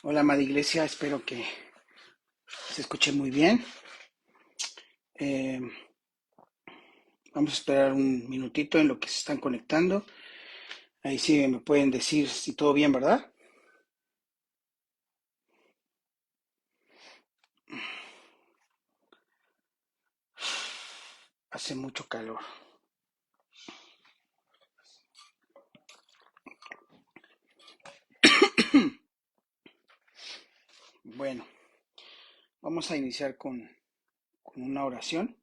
Hola, amada iglesia, espero que se escuche muy bien. Eh, Vamos a esperar un minutito en lo que se están conectando. Ahí sí me pueden decir si todo bien, ¿verdad? Hace mucho calor. Bueno, vamos a iniciar con una oración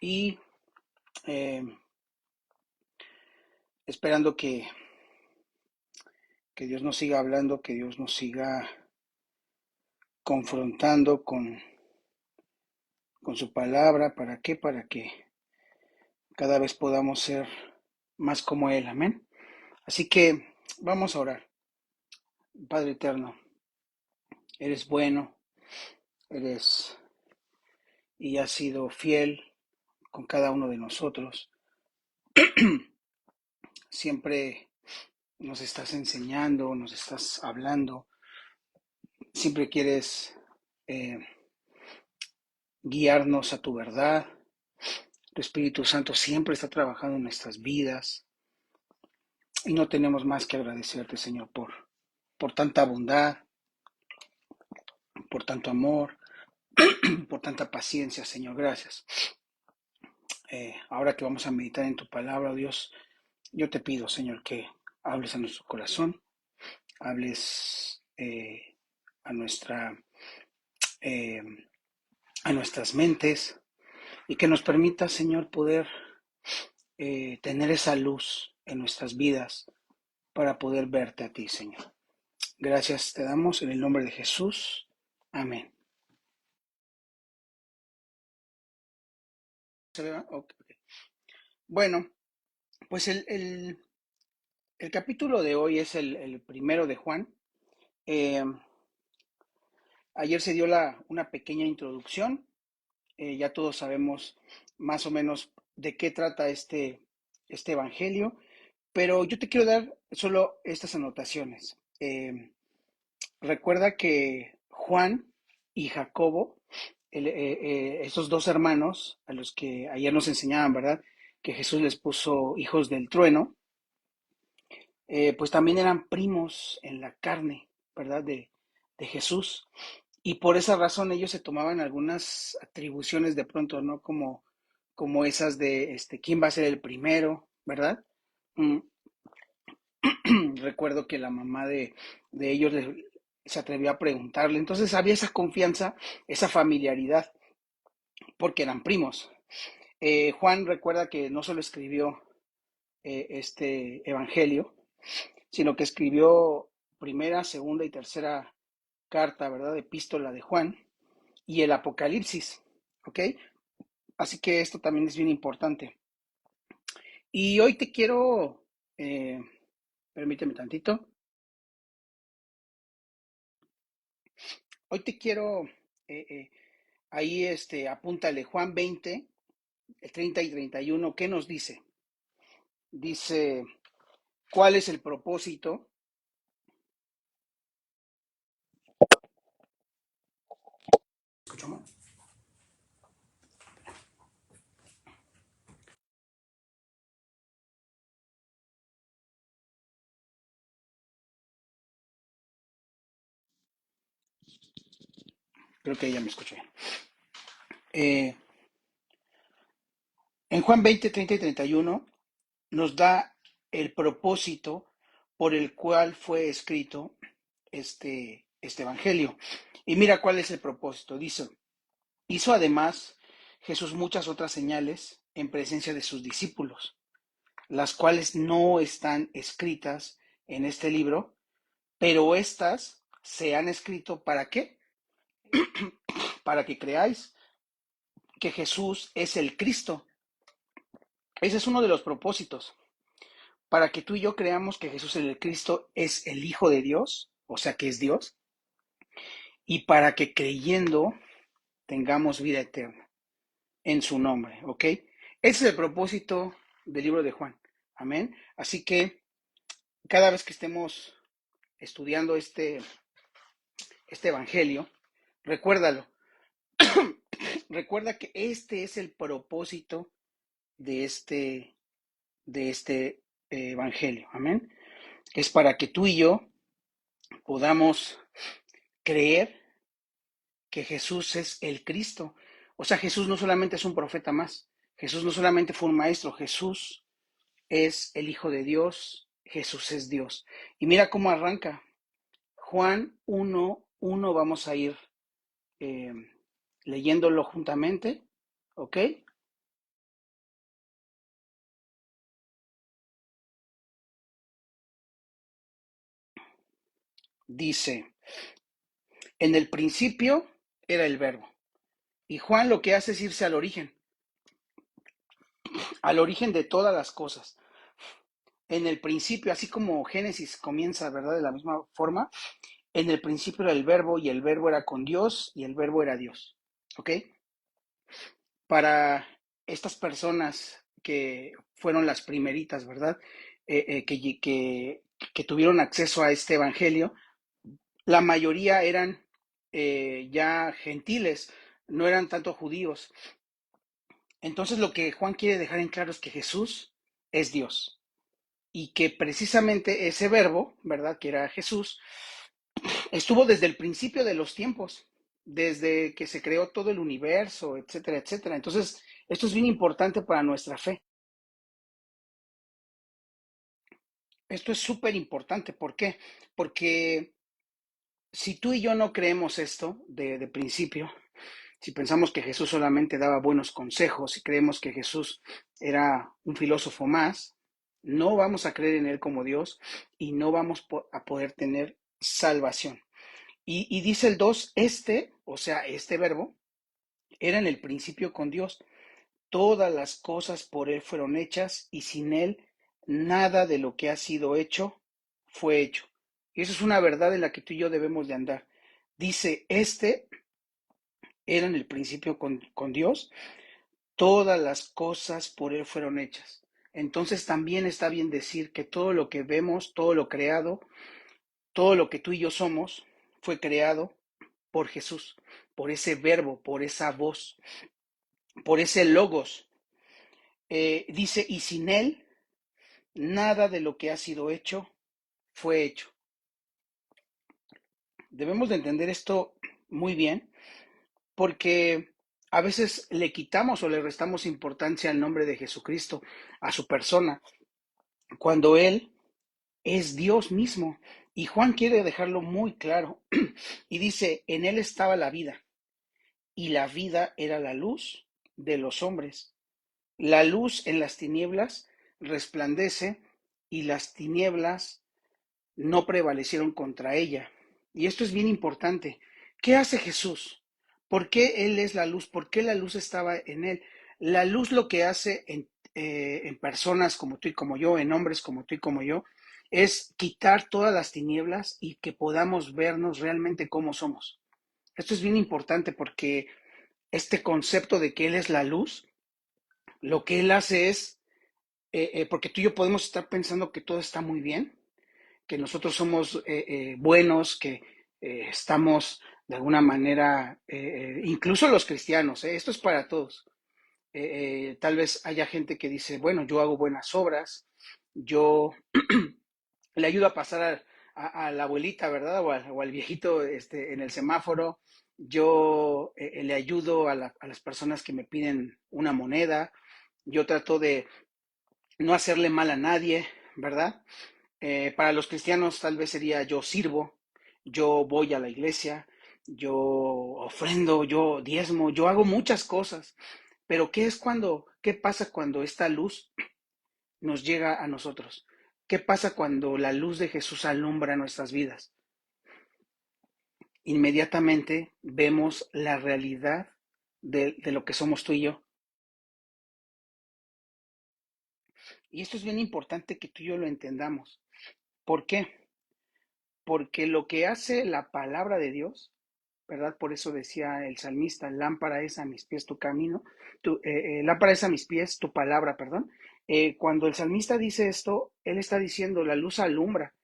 y eh, esperando que Dios nos siga hablando, que Dios nos siga confrontando con su palabra. ¿Para qué? Para que cada vez podamos ser más como Él. Amén. Así que vamos a orar. Padre eterno, eres bueno, eres y has sido fiel con cada uno de nosotros. Siempre nos estás enseñando, nos estás hablando, siempre quieres eh, guiarnos a tu verdad. Tu Espíritu Santo siempre está trabajando en nuestras vidas y no tenemos más que agradecerte, Señor, por tanta bondad, por tanto amor, por tanta paciencia, Señor. Gracias. Ahora que vamos a meditar en tu palabra, Dios, yo te pido, Señor, que hables a nuestro corazón, hables a, nuestra, eh, a nuestras mentes y que nos permita, Señor, poder tener esa luz en nuestras vidas para poder verte a ti, Señor. Gracias te damos en el nombre de Jesús. Amén. ¿Se ve? Ok. Bueno, pues el capítulo de hoy es el primero de Juan. Eh, Ayer se dio una pequeña introducción. Ya todos sabemos más o menos de qué trata este evangelio, pero yo te quiero dar solo estas anotaciones. Recuerda que Juan y Jacobo, esos dos hermanos a los que ayer nos enseñaban, ¿verdad? Que Jesús les puso hijos del trueno, pues también eran primos en la carne, ¿verdad? De Jesús. Y por esa razón ellos se tomaban algunas atribuciones de pronto, ¿no? Como esas de quién va a ser el primero, ¿verdad? Mm, Recuerdo que la mamá de ellos se atrevió a preguntarle. Entonces había esa confianza, esa familiaridad, porque eran primos. Juan recuerda que no solo escribió este evangelio, sino que escribió primera, segunda y tercera carta, ¿verdad? Epístola de Juan y el Apocalipsis, ¿ok? Así que esto también es bien importante. Y hoy te quiero, eh, permíteme tantito, hoy te quiero, ahí apúntale Juan 20, el 30 y 31, ¿qué nos dice? Dice, ¿cuál es el propósito? ¿Escuchamos? Creo que ya me escuché. Eh, en Juan 20, 30 y 31 nos da el propósito por el cual fue escrito este evangelio. Y mira cuál es el propósito. Dice, hizo además Jesús muchas otras señales en presencia de sus discípulos, las cuales no están escritas en este libro, pero estas se han escrito ¿para qué? Para que creáis que Jesús es el Cristo. Ese es uno de los propósitos, para que tú y yo creamos que Jesús el Cristo es el Hijo de Dios, o sea que es Dios, y para que creyendo tengamos vida eterna en su nombre, ¿ok? Ese es el propósito del libro de Juan, amén. Así que cada vez que estemos estudiando este evangelio, recuérdalo. Recuerda que este es el propósito de este evangelio. Amén. Es para que tú y yo podamos creer que Jesús es el Cristo. O sea, Jesús no solamente es un profeta más, Jesús no solamente fue un maestro, Jesús es el Hijo de Dios, Jesús es Dios. Y mira cómo arranca. Juan 1:1, vamos a ir eh, leyéndolo juntamente, ¿ok? Dice, en el principio era el verbo. Y Juan lo que hace es irse al origen de todas las cosas. En el principio, así como Génesis comienza, ¿verdad? De la misma forma, en el principio era el verbo y el verbo era con Dios y el verbo era Dios, ¿ok? Para estas personas que fueron las primeritas, ¿verdad? Que tuvieron acceso a este evangelio, la mayoría eran ya gentiles, no eran tanto judíos. Entonces lo que Juan quiere dejar en claro es que Jesús es Dios y que precisamente ese verbo, ¿verdad? Que era Jesús, estuvo desde el principio de los tiempos, desde que se creó todo el universo, etcétera, etcétera. Entonces, esto es bien importante para nuestra fe. Esto es súper importante. ¿Por qué? Porque si tú y yo no creemos esto de principio, si pensamos que Jesús solamente daba buenos consejos, si creemos que Jesús era un filósofo más, no vamos a creer en Él como Dios y no vamos a poder tener salvación. Y dice el 2, o sea, este verbo, era en el principio con Dios. Todas las cosas por Él fueron hechas y sin Él nada de lo que ha sido hecho fue hecho. Y eso es una verdad en la que tú y yo debemos de andar. Dice, era en el principio con Dios, todas las cosas por Él fueron hechas. Entonces también está bien decir que todo lo que vemos, todo lo creado, todo lo que tú y yo somos, fue creado por Jesús, por ese verbo, por esa voz, por ese logos. Dice, y sin Él, nada de lo que ha sido hecho fue hecho. Debemos de entender esto muy bien porque a veces le quitamos o le restamos importancia al nombre de Jesucristo, a su persona, cuando Él es Dios mismo. Y Juan quiere dejarlo muy claro. Y dice, en Él estaba la vida, y la vida era la luz de los hombres. La luz en las tinieblas resplandece, y las tinieblas no prevalecieron contra ella. Y esto es bien importante. ¿Qué hace Jesús? ¿Por qué Él es la luz? ¿Por qué la luz estaba en Él? La luz lo que hace en personas como tú y como yo, en hombres como tú y como yo, es quitar todas las tinieblas y que podamos vernos realmente como somos. Esto es bien importante porque este concepto de que Él es la luz, lo que Él hace es, porque tú y yo podemos estar pensando que todo está muy bien, que nosotros somos buenos, que estamos de alguna manera, incluso los cristianos, esto es para todos. Tal vez haya gente que dice, bueno, yo hago buenas obras, yo le ayudo a pasar a la abuelita, ¿verdad? O al viejito en el semáforo, yo le ayudo a las personas que me piden una moneda, yo trato de no hacerle mal a nadie, ¿verdad? Para los cristianos tal vez sería yo sirvo, yo voy a la iglesia, yo ofrendo, yo diezmo, yo hago muchas cosas. Pero qué pasa cuando esta luz nos llega a nosotros? ¿Qué pasa cuando la luz de Jesús alumbra nuestras vidas? Inmediatamente vemos la realidad de lo que somos tú y yo. Y esto es bien importante que tú y yo lo entendamos. ¿Por qué? Porque lo que hace la palabra de Dios, ¿verdad? Por eso decía el salmista, lámpara es a mis pies tu camino, lámpara es a mis pies tu palabra, perdón. Cuando el salmista dice esto, él está diciendo, la luz alumbra.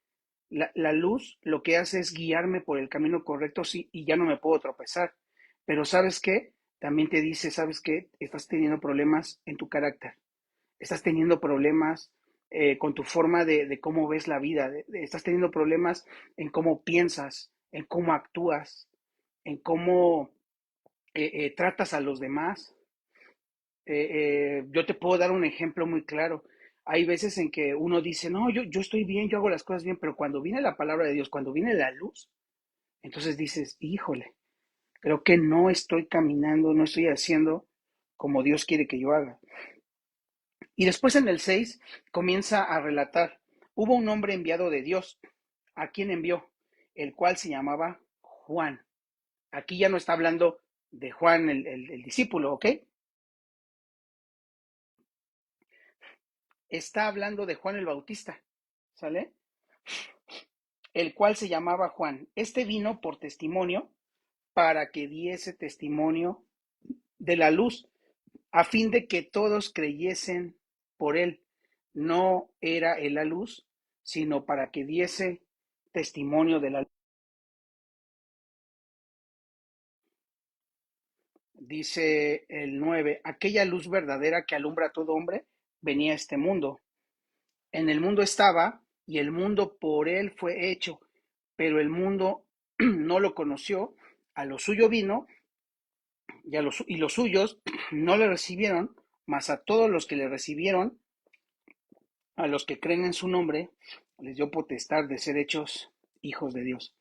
La luz lo que hace es guiarme por el camino correcto, sí, y ya no me puedo tropezar. Pero ¿sabes qué? También te dice, ¿sabes qué? Estás teniendo problemas en tu carácter, estás teniendo problemas con tu forma de cómo ves la vida, estás teniendo problemas en cómo piensas, en cómo actúas, en cómo tratas a los demás. Yo te puedo dar un ejemplo muy claro. Hay veces en que uno dice, no, yo estoy bien, yo hago las cosas bien, pero cuando viene la palabra de Dios, cuando viene la luz, entonces dices, híjole, creo que no estoy caminando, no estoy haciendo como Dios quiere que yo haga. Y después en el 6 comienza a relatar, hubo un hombre enviado de Dios, ¿a quién envió? El cual se llamaba Juan. Aquí ya no está hablando de Juan el discípulo, ¿ok? Está hablando de Juan el Bautista, ¿sale? El cual se llamaba Juan. Este vino por testimonio para que diese testimonio de la luz, a fin de que todos creyesen por él. No era él la luz, sino para que diese testimonio de la luz. Dice el 9, aquella luz verdadera que alumbra a todo hombre venía a este mundo. En el mundo estaba y el mundo por él fue hecho, pero el mundo no lo conoció. A lo suyo vino y los suyos no le recibieron, mas a todos los que le recibieron, a los que creen en su nombre, les dio potestad de ser hechos hijos de Dios,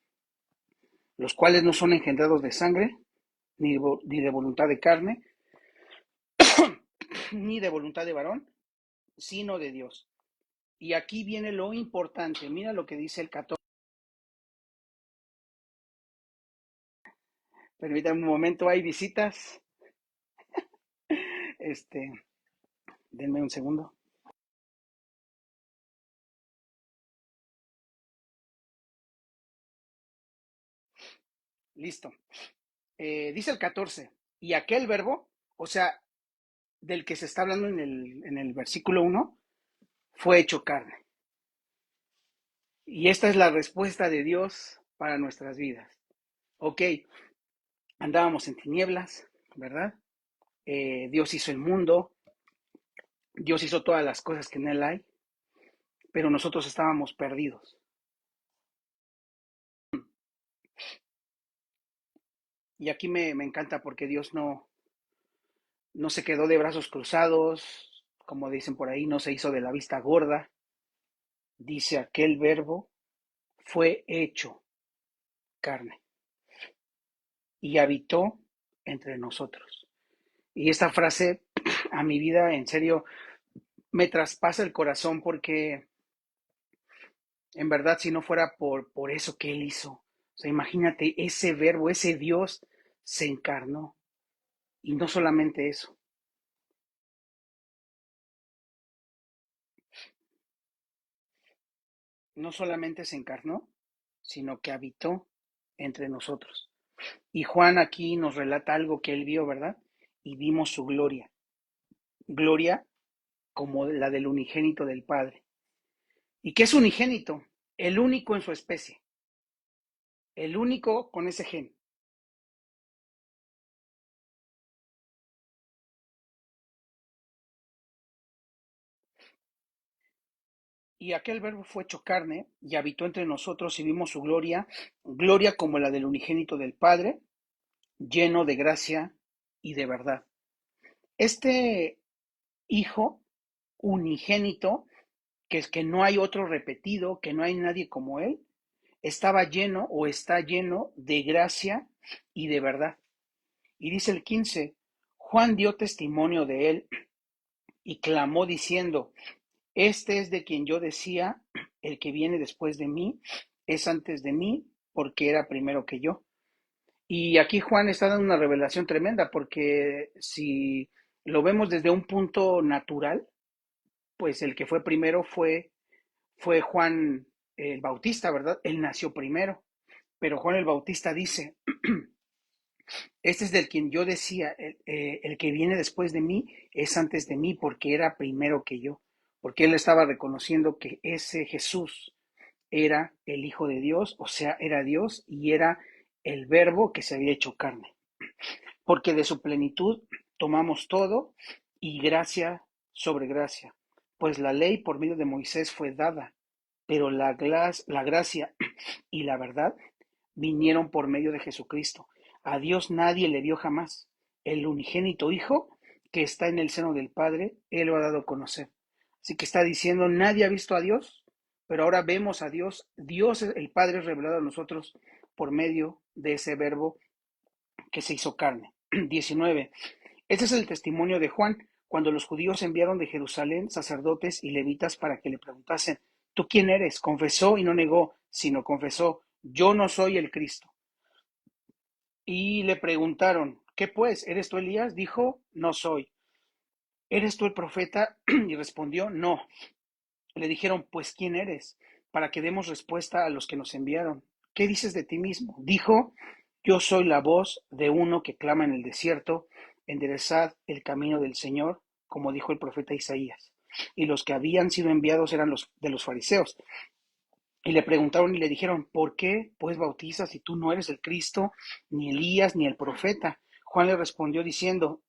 los cuales no son engendrados de sangre, ni de voluntad de carne, ni de voluntad de varón, sino de Dios. Y aquí viene lo importante, mira lo que dice el 14. Permítanme un momento, hay visitas. Este, denme un segundo. Listo. Dice el 14, y aquel verbo, o sea, del que se está hablando en el versículo 1, fue hecho carne. Y esta es la respuesta de Dios para nuestras vidas. Ok, andábamos en tinieblas, ¿verdad? Dios hizo el mundo, Dios hizo todas las cosas que en él hay, pero nosotros estábamos perdidos. Y aquí me encanta porque Dios no se quedó de brazos cruzados, como dicen por ahí, no se hizo de la vista gorda. Dice aquel verbo fue hecho carne y habitó entre nosotros. Y esta frase a mi vida, en serio, me traspasa el corazón porque en verdad si no fuera por eso que Él hizo, o sea, imagínate, ese verbo, ese Dios se encarnó. Y no solamente eso, no solamente se encarnó, sino que habitó entre nosotros. Y Juan aquí nos relata algo que él vio, ¿verdad? Y vimos su gloria, gloria como la del unigénito del Padre. ¿Y qué es unigénito? El único en su especie, el único con ese gen. Y aquel verbo fue hecho carne y habitó entre nosotros y vimos su gloria, gloria como la del unigénito del Padre, lleno de gracia y de verdad. Este Hijo unigénito, que es que no hay otro repetido, que no hay nadie como Él, estaba lleno o está lleno de gracia y de verdad. Y dice el 15, Juan dio testimonio de Él y clamó diciendo, este es de quien yo decía, el que viene después de mí es antes de mí, porque era primero que yo. Y aquí Juan está dando una revelación tremenda, porque si lo vemos desde un punto natural, pues el que fue primero fue Juan el Bautista, ¿verdad? Él nació primero, pero Juan el Bautista dice, este es del quien yo decía, el que viene después de mí es antes de mí, porque era primero que yo, porque él estaba reconociendo que ese Jesús era el Hijo de Dios, o sea, era Dios y era el Verbo que se había hecho carne. Porque de su plenitud tomamos todo y gracia sobre gracia. Pues la ley por medio de Moisés fue dada, pero la gracia y la verdad vinieron por medio de Jesucristo. A Dios nadie le vio jamás. El unigénito Hijo que está en el seno del Padre, Él lo ha dado a conocer. Así que está diciendo, nadie ha visto a Dios, pero ahora vemos a Dios. Dios, el Padre, es revelado a nosotros por medio de ese verbo que se hizo carne. 19. Este es el testimonio de Juan, cuando los judíos enviaron de Jerusalén sacerdotes y levitas para que le preguntasen, ¿tú quién eres? Confesó y no negó, sino confesó, yo no soy el Cristo. Y le preguntaron, ¿qué pues? ¿Eres tú Elías? Dijo, no soy. ¿Eres tú el profeta? Y respondió, no. Le dijeron, pues ¿quién eres? Para que demos respuesta a los que nos enviaron. ¿Qué dices de ti mismo? Dijo, yo soy la voz de uno que clama en el desierto, enderezad el camino del Señor, como dijo el profeta Isaías. Y los que habían sido enviados eran los de los fariseos. Y le preguntaron y le dijeron, ¿por qué pues bautizas si tú no eres el Cristo, ni Elías, ni el profeta? Juan le respondió diciendo,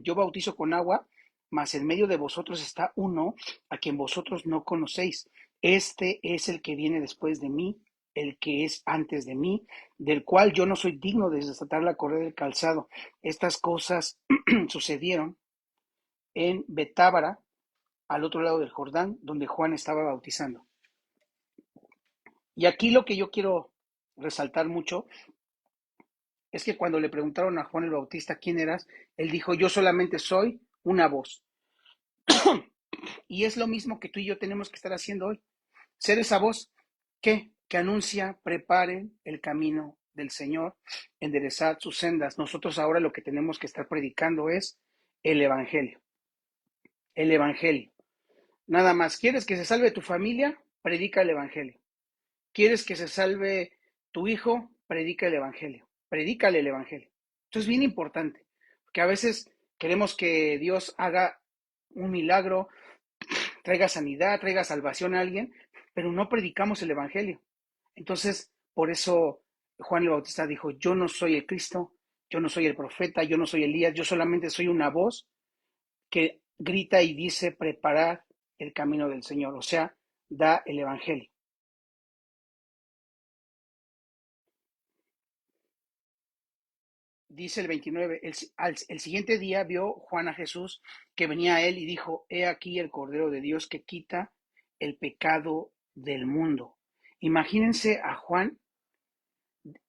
yo bautizo con agua, mas en medio de vosotros está uno a quien vosotros no conocéis. Este es el que viene después de mí, el que es antes de mí, del cual yo no soy digno de desatar la correa del calzado. Estas cosas sucedieron en Betábara, al otro lado del Jordán, donde Juan estaba bautizando. Y aquí lo que yo quiero resaltar mucho es que cuando le preguntaron a Juan el Bautista quién eras, él dijo, yo solamente soy una voz. Y es lo mismo que tú y yo tenemos que estar haciendo hoy. Ser esa voz que anuncia, preparen el camino del Señor, enderezad sus sendas. Nosotros ahora lo que tenemos que estar predicando es el Evangelio. El Evangelio. Nada más. ¿Quieres que se salve tu familia? Predica el Evangelio. ¿Quieres que se salve tu hijo? Predica el Evangelio. Predícale el Evangelio. Esto es bien importante, porque a veces queremos que Dios haga un milagro, traiga sanidad, traiga salvación a alguien, pero no predicamos el Evangelio. Entonces, por eso Juan el Bautista dijo, yo no soy el Cristo, yo no soy el profeta, yo no soy Elías, yo solamente soy una voz que grita y dice, preparad el camino del Señor, o sea, da el Evangelio. Dice el 29, el siguiente día vio Juan a Jesús que venía a él y dijo, he aquí el Cordero de Dios que quita el pecado del mundo. Imagínense a Juan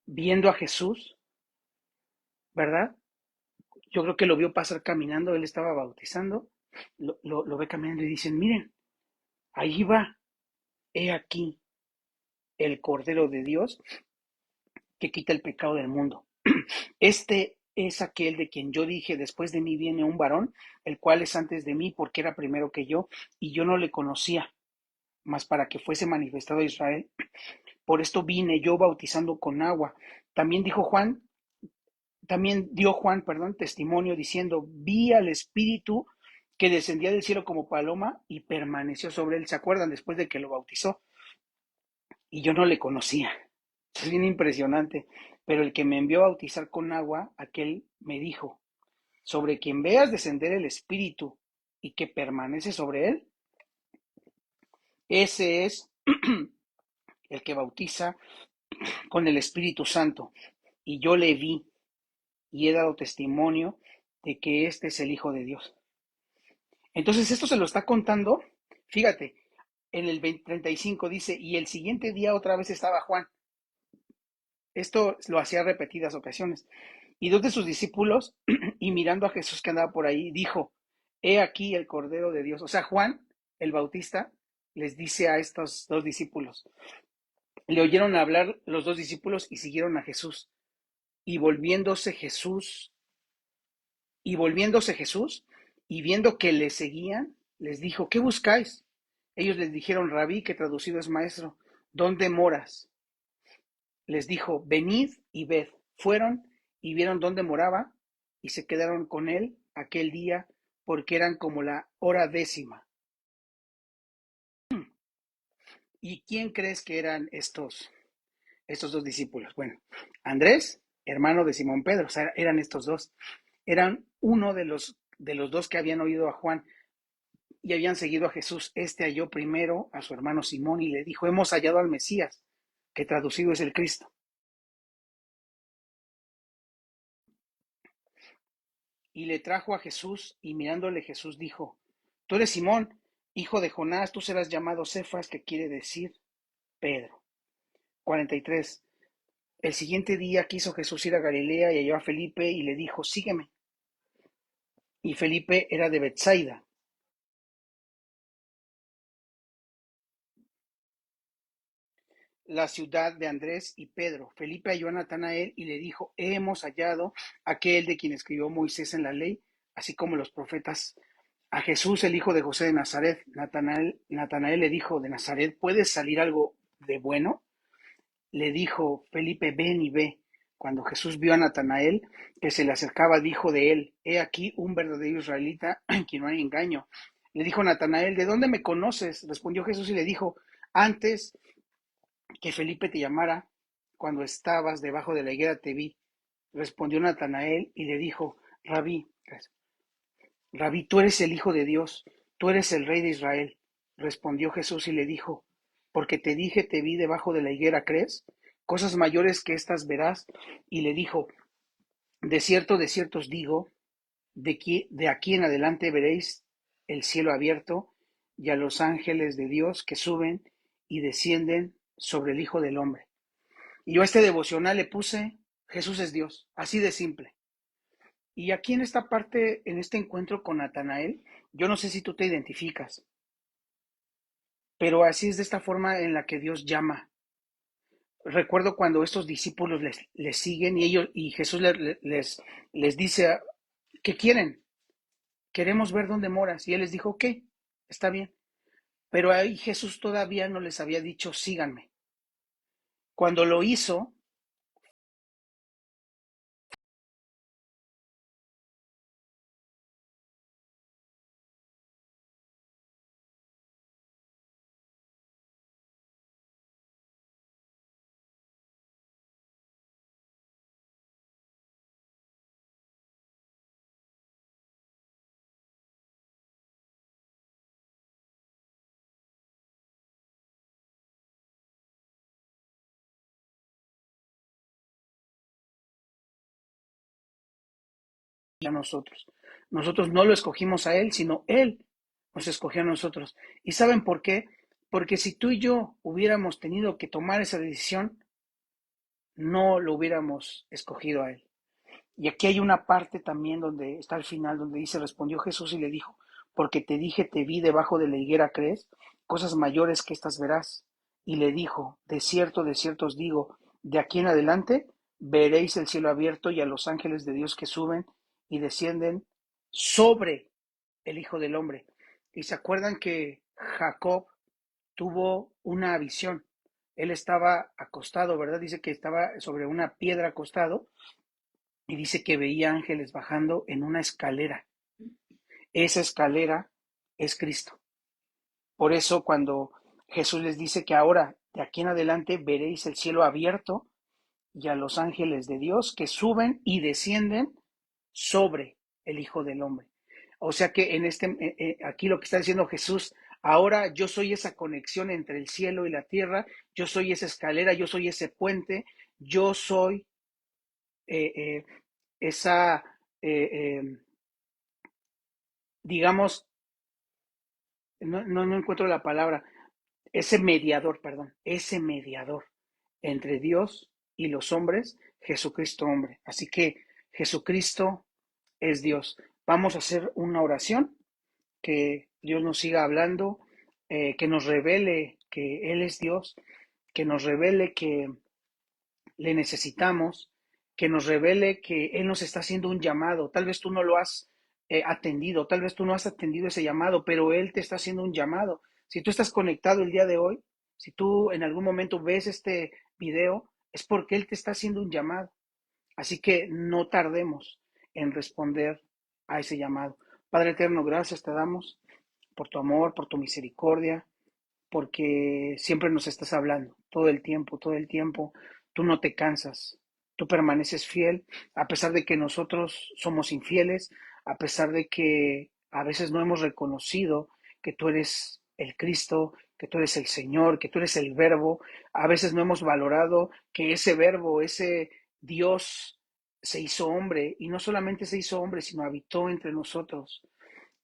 viendo a Jesús, ¿verdad? Yo creo que lo vio pasar caminando, él estaba bautizando, lo ve caminando y dicen, miren, ahí va, he aquí el Cordero de Dios que quita el pecado del mundo. Este es aquel de quien yo dije, después de mí viene un varón, el cual es antes de mí, porque era primero que yo, y yo no le conocía, mas para que fuese manifestado a Israel. Por esto vine yo bautizando con agua. También dijo Juan, también dio Juan, perdón, testimonio diciendo, vi al Espíritu que descendía del cielo como paloma y permaneció sobre él. ¿Se acuerdan? Después de que lo bautizó. Y yo no le conocía. Es bien impresionante. Pero el que me envió a bautizar con agua, aquel me dijo, sobre quien veas descender el Espíritu y que permanece sobre él, ese es el que bautiza con el Espíritu Santo. Y yo le vi y he dado testimonio de que este es el Hijo de Dios. Entonces esto se lo está contando, fíjate, en el 35 dice, y el siguiente día otra vez estaba Juan. Esto lo hacía repetidas ocasiones. Y dos de sus discípulos, y mirando a Jesús que andaba por ahí, dijo, he aquí el Cordero de Dios. O sea, Juan, el Bautista, les dice a estos dos discípulos. Le oyeron hablar los dos discípulos y siguieron a Jesús. Y volviéndose Jesús, y viendo que le seguían, les dijo, ¿qué buscáis? Ellos les dijeron, Rabí, que traducido es maestro, ¿dónde moras? Les dijo, venid y ved. Fueron y vieron dónde moraba y se quedaron con él aquel día porque eran como la hora 10. ¿Y quién crees que eran estos dos discípulos? Bueno, Andrés, hermano de Simón Pedro, o sea, eran estos dos. Eran uno de los dos que habían oído a Juan y habían seguido a Jesús. Este halló primero a su hermano Simón y le dijo, hemos hallado al Mesías, que traducido es el Cristo. Y le trajo a Jesús, y mirándole Jesús dijo, tú eres Simón, hijo de Jonás, tú serás llamado Cefas, que quiere decir Pedro. 43. El siguiente día quiso Jesús ir a Galilea y halló a Felipe y le dijo, sígueme. Y Felipe era de Bethsaida, la ciudad de Andrés y Pedro. Felipe halló a Natanael y le dijo, hemos hallado a aquel de quien escribió Moisés en la ley, así como los profetas, a Jesús, el hijo de José de Nazaret. Natanael le dijo, ¿de Nazaret puede salir algo de bueno? Le dijo Felipe, ven y ve. Cuando Jesús vio a Natanael que se le acercaba, dijo de él, he aquí un verdadero israelita en quien no hay engaño. Le dijo Natanael, ¿de dónde me conoces? Respondió Jesús y le dijo, antes que Felipe te llamara, cuando estabas debajo de la higuera te vi. Respondió Natanael y le dijo, Rabí, tú eres el Hijo de Dios, tú eres el Rey de Israel. Respondió Jesús y le dijo, porque te dije, te vi debajo de la higuera, ¿crees? Cosas mayores que estas verás. Y le dijo, de cierto os digo, de aquí en adelante veréis el cielo abierto y a los ángeles de Dios que suben y descienden sobre el Hijo del Hombre. Y yo a este devocional le puse, Jesús es Dios, así de simple. Y aquí en esta parte, en este encuentro con Natanael, yo no sé si tú te identificas, pero así es de esta forma en la que Dios llama. Recuerdo cuando estos discípulos les siguen y Jesús les dice, ¿qué quieren? Queremos ver dónde moras. Y él les dijo, ok, está bien. Pero ahí Jesús todavía no les había dicho, síganme. Cuando lo hizo, a nosotros. Nosotros no lo escogimos a él, sino él nos escogió a nosotros. ¿Y saben por qué? Porque si tú y yo hubiéramos tenido que tomar esa decisión, no lo hubiéramos escogido a él. Y aquí hay una parte también donde está al final, donde dice, respondió Jesús y le dijo, porque te dije, te vi debajo de la higuera, ¿crees? Cosas mayores que estas verás. Y le dijo, de cierto os digo, de aquí en adelante veréis el cielo abierto y a los ángeles de Dios que suben y descienden sobre el Hijo del Hombre. Y se acuerdan que Jacob tuvo una visión. Él estaba acostado, ¿verdad? Dice que estaba sobre una piedra acostado y dice que veía ángeles bajando en una escalera. Esa escalera es Cristo. Por eso cuando Jesús les dice que ahora, de aquí en adelante, veréis el cielo abierto y a los ángeles de Dios que suben y descienden sobre el Hijo del Hombre. O sea que aquí lo que está diciendo Jesús, ahora yo soy esa conexión entre el cielo y la tierra, yo soy esa escalera, yo soy ese puente, yo soy eh, eh, esa, eh, eh, digamos, no encuentro la palabra, ese mediador, perdón, ese mediador entre Dios y los hombres, Jesucristo hombre. Así que Jesucristo es Dios. Vamos a hacer una oración, que Dios nos siga hablando, que nos revele que Él es Dios, que nos revele que le necesitamos, que nos revele que Él nos está haciendo un llamado. Tal vez tú no lo has atendido, tal vez tú no has atendido ese llamado, pero Él te está haciendo un llamado. Si tú estás conectado el día de hoy, si tú en algún momento ves este video, es porque Él te está haciendo un llamado. Así que no tardemos en responder a ese llamado. Padre eterno, gracias te damos por tu amor, por tu misericordia, porque siempre nos estás hablando, todo el tiempo, tú no te cansas, tú permaneces fiel, a pesar de que nosotros somos infieles, a pesar de que a veces no hemos reconocido que tú eres el Cristo, que tú eres el Señor, que tú eres el Verbo, a veces no hemos valorado que ese Verbo, ese Dios se hizo hombre, y no solamente se hizo hombre, sino habitó entre nosotros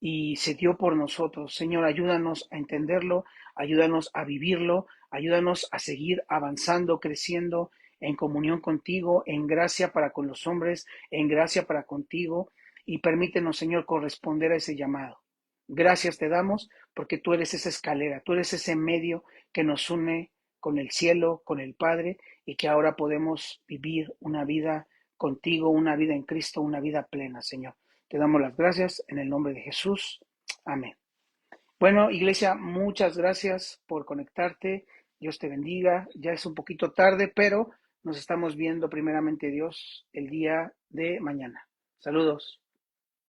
y se dio por nosotros. Señor, ayúdanos a entenderlo, ayúdanos a vivirlo, ayúdanos a seguir avanzando, creciendo en comunión contigo, en gracia para con los hombres, en gracia para contigo, y permítenos, Señor, corresponder a ese llamado. Gracias te damos porque tú eres esa escalera, tú eres ese medio que nos une con el cielo, con el Padre, y que ahora podemos vivir una vida contigo, una vida en Cristo, una vida plena, Señor. Te damos las gracias en el nombre de Jesús. Amén. Bueno, iglesia, muchas gracias por conectarte. Dios te bendiga. Ya es un poquito tarde, pero nos estamos viendo primeramente Dios el día de mañana. Saludos.